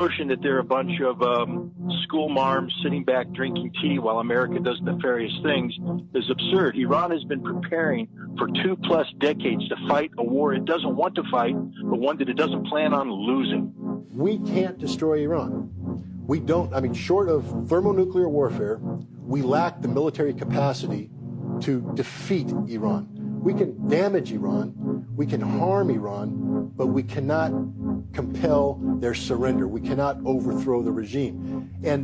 notion that they're a bunch of school marms sitting back drinking tea while America does nefarious things is absurd. Iran has been preparing for 2+ decades to fight a war it doesn't want to fight, but one that it doesn't plan on losing. We can't destroy Iran. We don't, I mean, short of thermonuclear warfare, we lack the military capacity to defeat Iran. We can damage Iran, we can harm Iran, but we cannot compel their surrender. We cannot overthrow the regime. And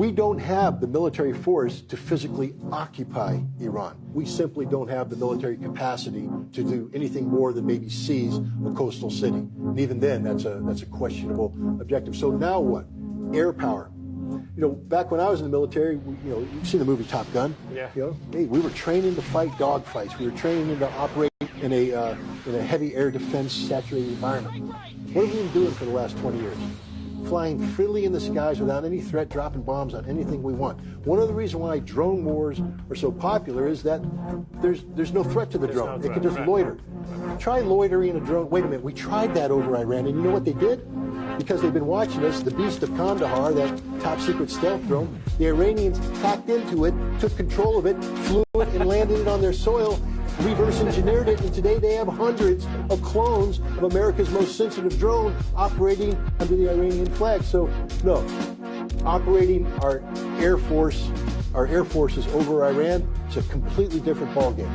we don't have the military force to physically occupy Iran. We simply don't have the military capacity to do anything more than maybe seize a coastal city. And even then, that's a questionable objective. So now what? Air power. You know, back when I was in the military, you've seen the movie Top Gun. Yeah. You know, hey, we were training to fight dogfights. We were training to operate in a heavy air defense saturated environment. What have we been doing for the last 20 years? Flying freely in the skies without any threat, dropping bombs on anything we want. One of the reasons why drone wars are so popular is that there's no threat to the drone. It can just loiter. Try loitering a drone. Wait a minute, we tried that over Iran, and you know what they did? Because they've been watching us, the Beast of Kandahar, that top secret stealth drone, the Iranians hacked into it, took control of it, flew it and landed it on their soil, reverse engineered it, and today they have hundreds of clones of America's most sensitive drone operating under the Iranian flag. So, no, operating our air forces over Iran is a completely different ballgame.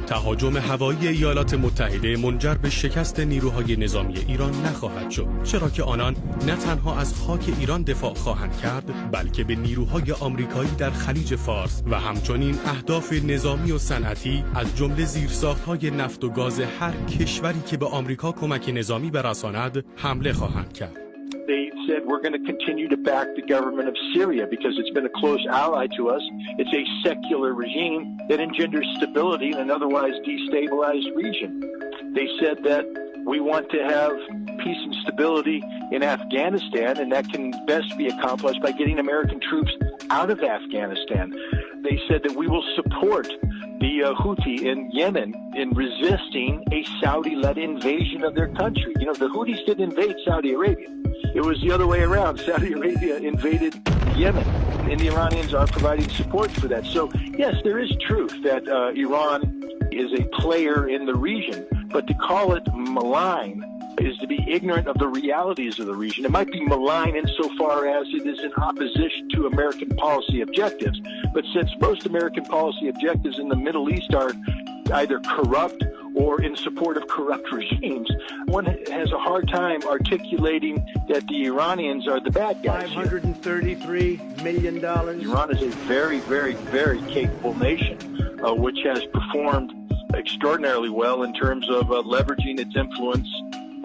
تهاجم هوایی ایالات متحده منجر به شکست نیروهای نظامی ایران نخواهد شد، چرا که آنان نه تنها از خاک ایران دفاع خواهند کرد، بلکه به نیروهای آمریکایی در خلیج فارس و همچنین اهداف نظامی و صنعتی از جمله زیرساخت‌های نفت و گاز هر کشوری که به آمریکا کمک نظامی برساند حمله خواهند کرد. They said we're going to continue to back the government of Syria because it's been a close ally to us. It's a secular regime that engenders stability in an otherwise destabilized region. They said that we want to have peace and stability in Afghanistan, and that can best be accomplished by getting American troops out of Afghanistan. They said that we will support the Houthi in Yemen in resisting a Saudi-led invasion of their country. You know, the Houthis didn't invade Saudi Arabia. It was the other way around. Saudi Arabia invaded Yemen, and the Iranians are providing support for that. So, yes, there is truth that Iran is a player in the region, but to call it malign is to be ignorant of the realities of the region. It might be malign insofar as it is in opposition to American policy objectives, but since most American policy objectives in the Middle East are either corrupt or in support of corrupt regimes, one has a hard time articulating that the Iranians are the bad guys. $533 million. Iran is a very, very, very capable nation, which has performed extraordinarily well in terms of leveraging its influence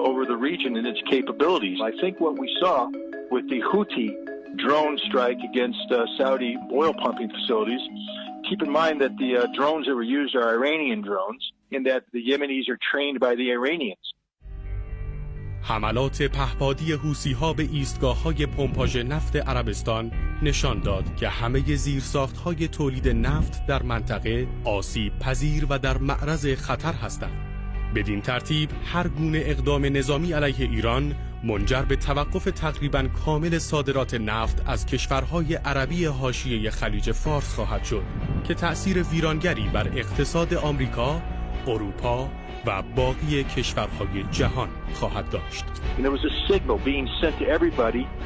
over the region and its capabilities. I think what we saw with the Houthi drone strike against Saudi oil pumping facilities, keep in mind that the drones that were used are Iranian drones, and that the Yemenis are trained by the Iranians. حملات پهپادی حوثی‌ها به ایستگاه‌های پمپاژ نفت عربستان نشان داد که همه زیرساخت‌های تولید نفت در منطقه آسیب پذیر و در معرض خطر هستند. بدین ترتیب هر گونه اقدام نظامی علیه ایران منجر به توقف تقریباً کامل صادرات نفت از کشورهای عربی حاشیه خلیج فارس خواهد شد که تأثیر ویرانگری بر اقتصاد آمریکا، اروپا و باقی کشورهای جهان خواهد داشت. And there was a signal being sent to everybody